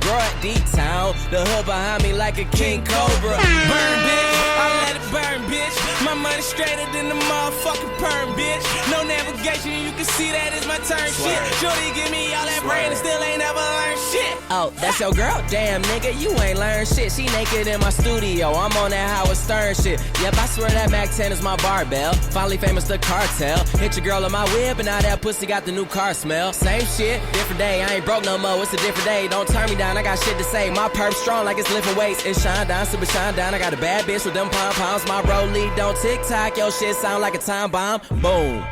grow at D-Town. The hood behind me like a king cobra. Burn, bitch, I let it burn, bitch. My money straighter than the motherfucking perm, bitch. No navigation, you can see that is my turn shit. Shorty give me all that brain and still ain't never learned shit. Oh, that's your girl? Damn, nigga, you ain't learned shit. She naked in my studio, I'm on that Howard Stern shit. Yep, I swear that Mac 10 is my barbell. Finally famous, the cartel. Hit your girl on my whip, and now that pussy got the new car smell. Same shit, different day, I ain't broke no more, it's a different day. Don't turn me down, I got shit to say. My perp strong like it's lifting weights. It shine down, super shine down. I got a bad bitch with them pom-poms. My rollie don't tick-tock, your shit sound like a time bomb. Boom.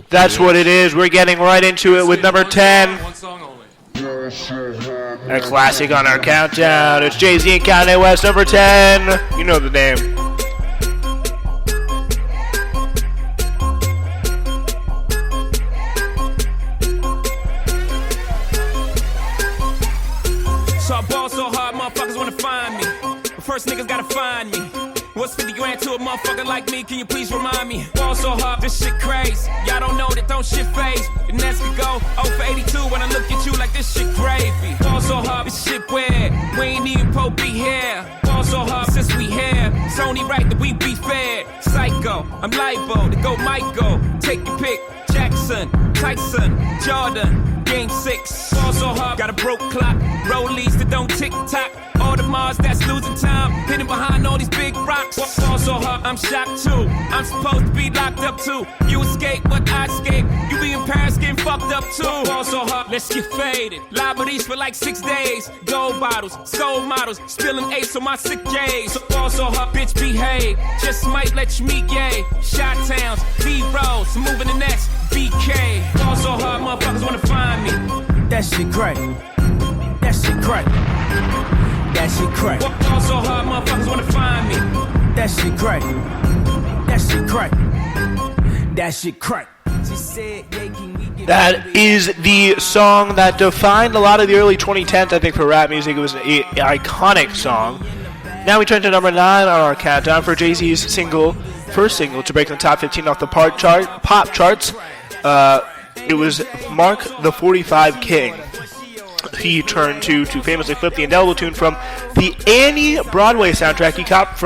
That's what it is. We're getting right into it with number 10. A classic on our countdown. It's Jay-Z and Kanye West, number 10. You know the name. So I ball so hard, motherfuckers wanna find me. But first niggas gotta find me. What's 50 grand to a motherfucker like me? Can you please remind me? Ball so hard, this shit crazy. Y'all don't know that don't shit phase. The Nets could go 0 for 82 when I look at you like this shit gravy. Ball so hard, this shit weird. We ain't even po be here. Ball so hard since we here. It's only right that we be fair. Psycho, I'm libo to go Michael. Take your pick. Jackson, Tyson, Jordan. Game 6. Ball so hard, got a broke clock. Rollies that don't tick-tock. All the Mars that's losing time, hidden behind all these big rocks. Ball so hard, I'm shocked too. I'm supposed to be locked up too. You escape, but I escape. You be in Paris getting fucked up too. Ball so hard, let's get faded. Liberties for like 6 days. Gold bottles, soul models, spilling ace on my sick days. So ball so hard, bitch behave. Just might let you meet gay. Shot towns, B-rolls, moving the next BK. Ball so hard, motherfuckers wanna find me. That shit crack. That shit crack. That shit crack. Ball so hard, motherfuckers wanna find me. That shit crack. That shit crack. That shit crack. That is the song that defined a lot of the early 2010s, I think, for rap music. It was an iconic song. Now we turn to number 9 on our countdown for Jay-Z's first single to break the top 15 off the pop charts. It was Mark the 45 King. He turned to famously flip the indelible tune from the Annie Broadway soundtrack. He copped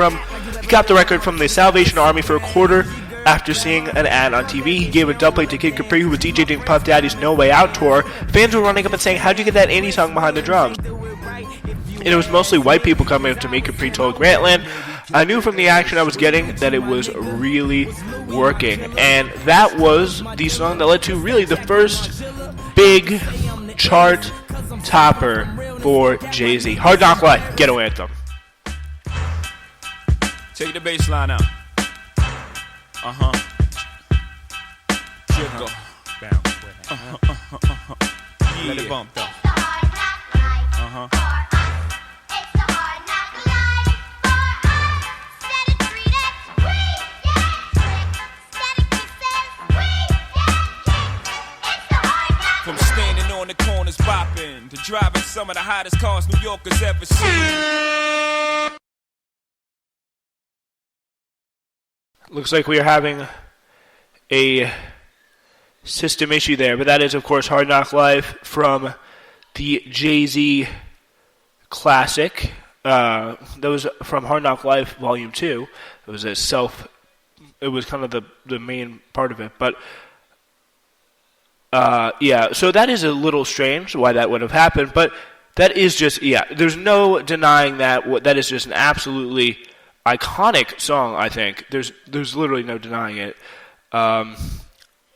the record from the Salvation Army for a quarter after seeing an ad on TV. He gave a dubplate to Kid Capri, who was DJing during Puff Daddy's No Way Out tour. Fans were running up and saying, "How'd you get that Annie song behind the drums?" And it was mostly white people coming up to me, Capri told Grantland. I knew from the action I was getting that it was really working. And that was the song that led to really the first big chart topper for Jay-Z. Hard Knock Life, ghetto anthem. Take the bass line out. Jiggle. Yeah. Let it bump though. From standing on the corners bopping to driving some of the hottest cars New Yorkers ever seen. Looks like we are having a system issue there, but that is, of course, Hard Knock Life from the Jay-Z classic. That was from Hard Knock Life Volume 2. It was it was kind of the main part of it, but yeah, so that is a little strange why that would have happened, but that is just, there's no denying that. That is just an absolutely iconic song, I think. There's literally no denying it.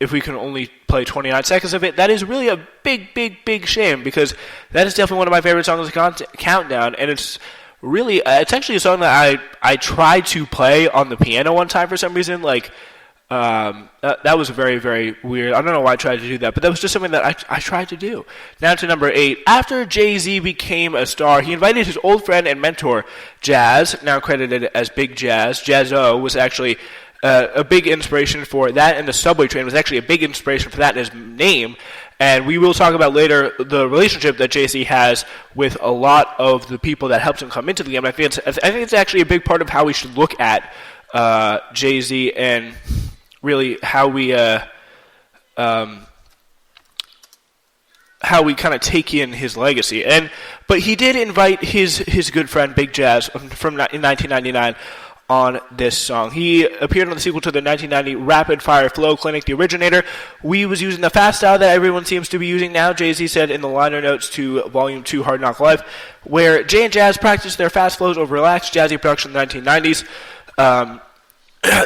If we can only play 29 seconds of it, that is really a big, big, big shame, because that is definitely one of my favorite songs of the countdown, and it's really, it's actually a song that I tried to play on the piano one time for some reason, like, that was very, very weird. I don't know why I tried to do that, but that was just something that I tried to do. Now to number 8. After Jay-Z became a star, he invited his old friend and mentor, Jazz, now credited as Big Jazz. Jazz-O was actually a big inspiration for that, and the subway train was actually a big inspiration for that in his name. And we will talk about later the relationship that Jay-Z has with a lot of the people that helped him come into the game. I think it's actually a big part of how we should look at Jay-Z and really how we how we kind of take in his legacy. But he did invite his good friend Big Jazz in 1999 on this song. He appeared on the sequel to the 1990 Rapid Fire Flow Clinic, The Originator. We was using the fast style that everyone seems to be using now, Jay-Z said in the liner notes to Volume 2 Hard Knock Life, where Jay and Jazz practiced their fast flows over relaxed, jazzy production in the 1990s.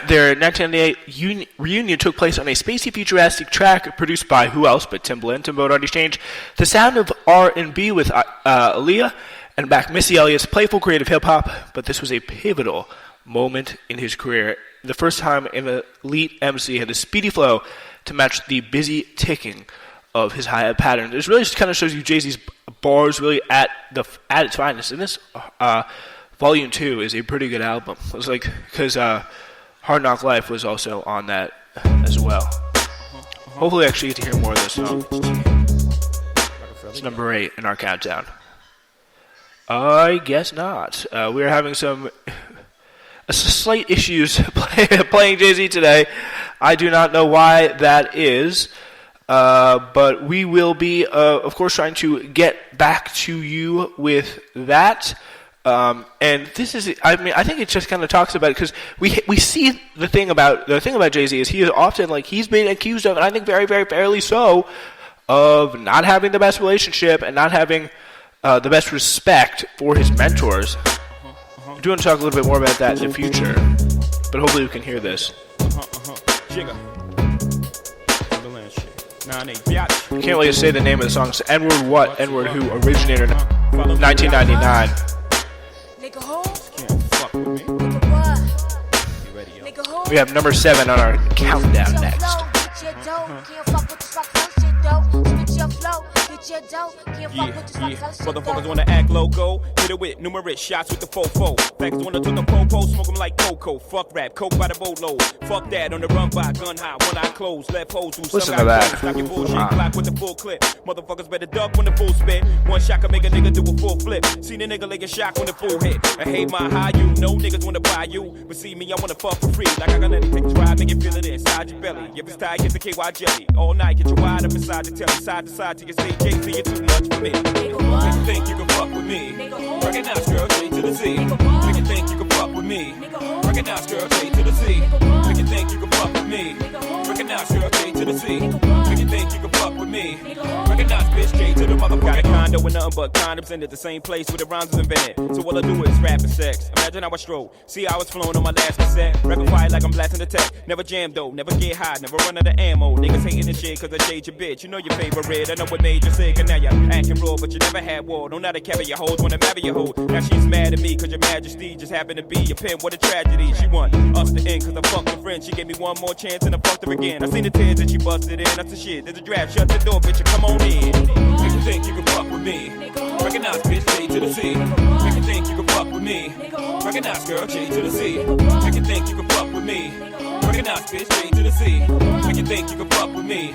Their 1998 reunion took place on a spacey, futuristic track produced by who else but Timbaland, Timbo had already changed. The sound of R&B with Aaliyah, and back Missy Elliott's playful, creative hip-hop, but this was a pivotal moment in his career. The first time an elite MC had a speedy flow to match the busy ticking of his hi-hat pattern. This really just kind of shows you Jay-Z's bars really at its finest. And this Volume 2 is a pretty good album. It was like, because Hard Knock Life was also on that as well. Hopefully I actually get to hear more of this song. It's number 8 in our countdown. I guess not. We're having some slight issues playing Jay-Z today. I do not know why that is, but we will be, of course, trying to get back to you with that. And this is, I think it just kind of talks about it because we see the thing about Jay-Z is he is often he's been accused of, and I think very, very fairly so, of not having the best relationship and not having the best respect for his mentors. I do want to talk a little bit more about that in the future, but hopefully we can hear this. I can't wait to say the name of the song. It's N-Word What? N-Word Who? Originator 1999. We have number 7 on our countdown next. Motherfuckers wanna act loco, hit it with numerous shots with the fofo. Facts wanna took the popo, smoke them like cocoa. Fuck rap, coke by the boatload. Fuck that, on the run by gun high, one eye closed, left holes who listen to that. Stop your bullshit, clock with the full clip. Motherfuckers better duck when the full spit. One shot can make a nigga do a full flip. Seen a nigga like a shock when the full hit. I hate my high, you know niggas wanna buy you. But see me, I wanna fuck for free. Like I got anything to try, make it feel it inside your belly. If it's tight, get the KY jelly. All night, get your wide up inside the telly. Side to side till you say Jay-Z, you're too much for me. Make you think you can fuck with me. Recognize girl, J to the Z. Make you think you can fuck with me. Recognize girl, J to the Z. Make you think you can fuck with me. Recognize girl, J to the Z. Make you think you can fuck with me. Recognize bitch, J to the motherfucker. Got a condo with nothing but condoms in it. The same place where the rhymes was invented. So all I do is rap and sex. Imagine how I stroll. See how I was flowing on my last cassette. Rapid fire like I'm blasting the tech. Never jam though, never get high, never run out of ammo. Niggas hating the shit cause I shade your bitch. You know your favorite. I know what made you sick and now you're acting raw, but you never had war. Don't know how to carry your hoes, wanna marry your hoe. Now she's mad at me cause your majesty just happened to be your pen. What a tragedy. She want us to end cause I fucked her friend. She gave me one more chance and I fucked her again. I seen the tears and she busted in. That's the shit. There's a draft. Shut the door, bitch, and come on in. Make you think you can fuck with me. Recognize bitch, J to the Z. Make you think you can fuck with me. Recognize girl, J to the Z. Make you think you can fuck with me. Recognize bitch, J to the Z. Make you think you can fuck with me.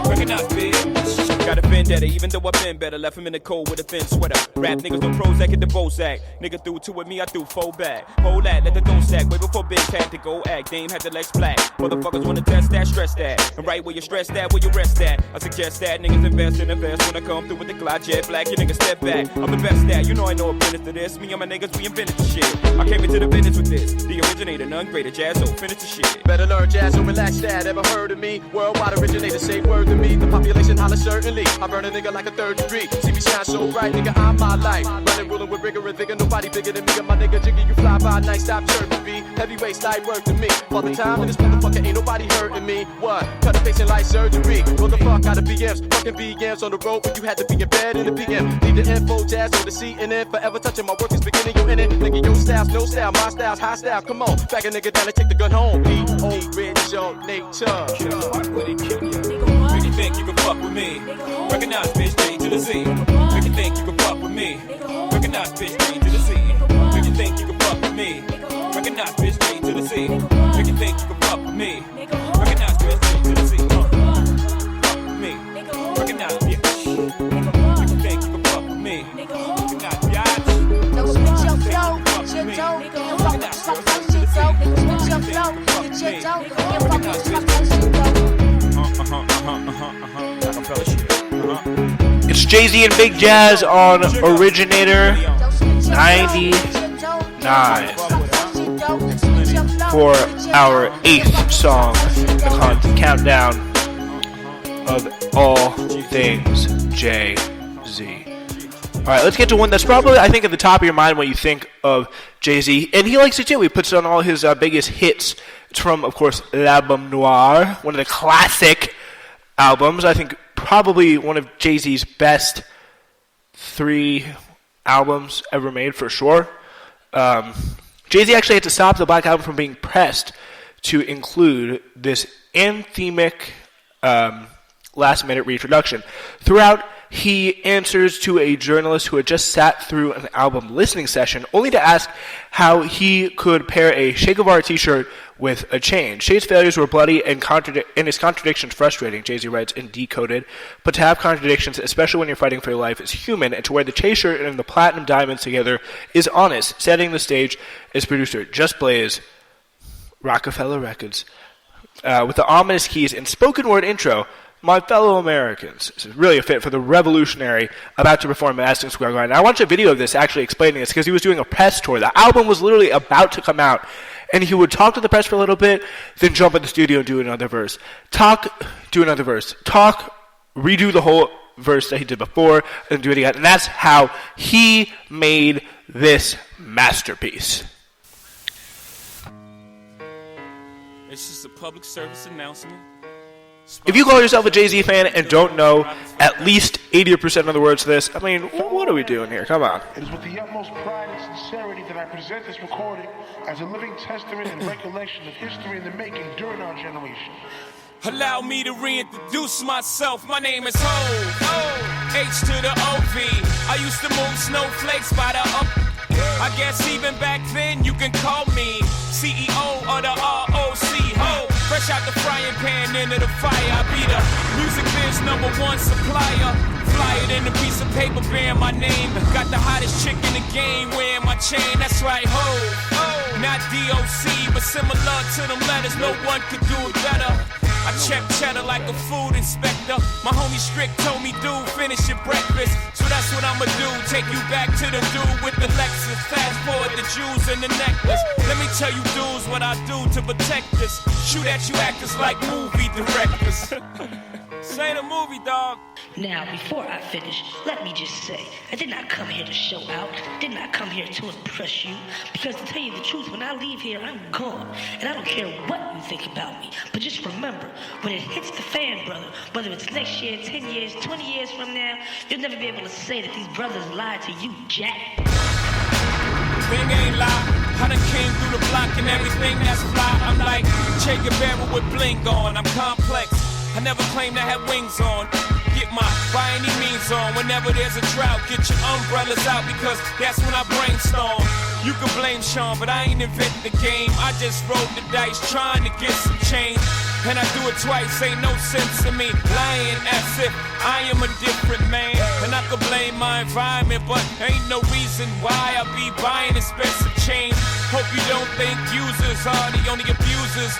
Recognize bitch. Got a vendetta, even though I've been better. Left him in the cold with a thin sweater. Rap niggas don't Prozac at the Bozak. Nigga threw 2 with me, I threw 4 back. Hold that, let the dough sack. Way before bitch had to go act. Dame had the legs black. Motherfuckers wanna test that, stress that. And right where you stress that, where you rest at. I suggest that niggas invest when I come through with the Glide Jet Black. You niggas step back. I'm the best at. You know I know a business to this. Me and my niggas, we invented the shit. I came into the business with this. The originator, none greater. Jazzo, finish the shit. Better learn jazz or relax that. Ever heard of me? Worldwide originator, say word to me. The population holler certainly. I burn a nigga like a 3rd degree. See me shine so bright, nigga, I'm my life. Running, ruling with rigor and vigor. Nobody bigger than me. And my nigga Jiggy, you fly by night, stop chirping me. Heavyweight light work to me. For the time in this motherfucker, ain't nobody hurting me. What? Cut a facing like surgery. Roll the fuck out of BMs. Fucking BMs on the road, but you had to be in bed in the PM. Leave the info, jazz on the CNN. Forever touching my work is beginning, you in it. Nigga, your style's no style, my style's high style. Come on, back a nigga down and take the gun home. Original nature. Make you think you can fuck with me. Recognize bitch, J to the Z. Make you think you can fuck with me. Recognize bitch, J to the Z. Make you think you can fuck with me. Recognize bitch, J to the Z. Make you think you can fuck with me. Recognize bitch, J to the Z. Fuck with me. Recognize bitch. Make you think you can fuck with me. Recognize bitch. No switch your flow, get your dough. You fuck with fuck with shit dough. Switch your flow, get your dough. You fuck with shit dough. Jay-Z and Big Jazz on Originator 99 for our 8th song in the countdown of all things Jay-Z. Alright, let's get to one that's probably, I think, at the top of your mind when you think of Jay-Z. And he likes it too. He puts on all his biggest hits. It's from, of course, L'Album Noir, one of the classic albums. I think probably one of Jay-Z's best 3 albums ever made, for sure. Jay-Z actually had to stop the Black Album from being pressed to include this anthemic last-minute reintroduction. Throughout, he answers to a journalist who had just sat through an album listening session, only to ask how he could pair a Che Guevara t-shirt with a chain. Che's failures were bloody and his contradictions frustrating, Jay-Z writes in Decoded. But to have contradictions, especially when you're fighting for your life, is human, and to wear the Che shirt and the platinum diamonds together is honest. Setting the stage is producer Just Blaze, Rockefeller Records. With the ominous keys and spoken word intro, my fellow Americans. This is really a fit for the revolutionary about to perform at Madison Square Garden. I watched a video of this actually explaining this because he was doing a press tour. The album was literally about to come out, and he would talk to the press for a little bit, then jump in the studio and do another verse. Do another verse. Redo the whole verse that he did before, and do it again. And that's how he made this masterpiece. It's just a public service announcement. If you call yourself a Jay-Z fan and don't know at least 80% of the words to this, I mean, what are we doing here? Come on. It is with the utmost pride and sincerity that I present this recording as a living testament and recollection of history in the making during our generation. Allow me to reintroduce myself. My name is Ho, H to the O-V. I used to move snowflakes by the up. I guess even back then you can call me CEO of the ROC. Ho, fresh out the frying pan into the fire. I be the music biz #1 supplier. Flyer than a piece of paper bearing my name. Got the hottest chick in the game wearing my chain. That's right, ho. Not DOC, but similar to them letters. No one could do it better. I check cheddar like a food inspector. My homie Strick told me, dude, finish your breakfast. So that's what I'ma do. Take you back to the dude with the Lexus. Fast forward the jewels and the necklace. Let me tell you dudes what I do to protect this. Shoot at you actors like movie directors. Say the movie, dog. Now, before I finish, let me just say, I did not come here to show out, did not come here to impress you, because to tell you the truth, when I leave here, I'm gone, and I don't care what you think about me, but just remember, when it hits the fan, brother, whether it's next year, 10 years, 20 years from now, you'll never be able to say that these brothers lied to you, Jack. Thing ain't lie, I done came through the block and everything that's fly, I'm like Che Guevara with bling on, I'm complex. I never claimed I had wings on. Get my by any means on. Whenever there's a drought, get your umbrellas out because that's when I brainstorm. You can blame Sean, but I ain't invented the game. I just rolled the dice trying to get some change. And I do it twice, ain't no sense in me lying as if I am a different man. And I could blame my environment, but ain't no reason why I be buying expensive chains. Hope you don't think users are the only abusers.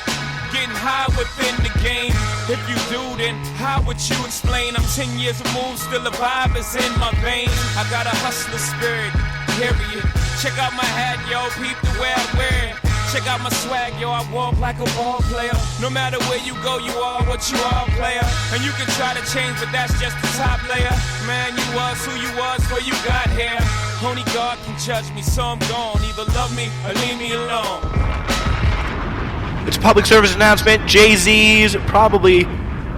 Getting high within the game. If you do, then how would you explain? I'm 10 years removed, still a vibe is in my veins. I got a hustler spirit, period. Check out my hat, yo, peep the way I wear it. Check out my swag, yo, I walk like a ball player. No matter where you go, you are what you are, player. And you can try to change, but that's just the top layer. Man, you was who you was before you got here. Only God can judge me, so I'm gone. Either love me or leave me alone. It's a public service announcement. Jay-Z's probably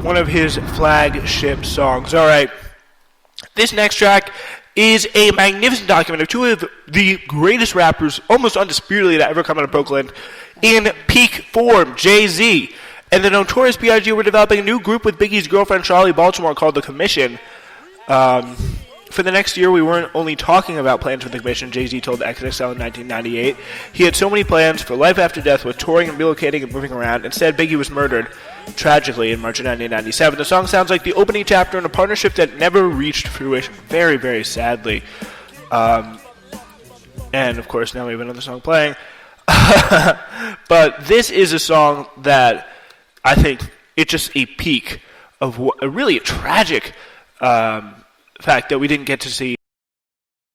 one of his flagship songs. All right. This next track is a magnificent document of two of the greatest rappers, almost undisputedly, to ever come out of Brooklyn in peak form, Jay-Z. And the Notorious B.I.G. were developing a new group with Biggie's girlfriend, Charlie Baltimore, called The Commission. For the next year, we weren't only talking about plans for The Commission, Jay-Z told XXL in 1998. He had so many plans for life after death with touring and relocating and moving around. Instead, Biggie was murdered tragically in March of 1997. The song sounds like the opening chapter in a partnership that never reached fruition, very, very sadly. And, of course, now we have another song playing. But this is a song that I think it's just a peak of really a tragic fact that we didn't get to see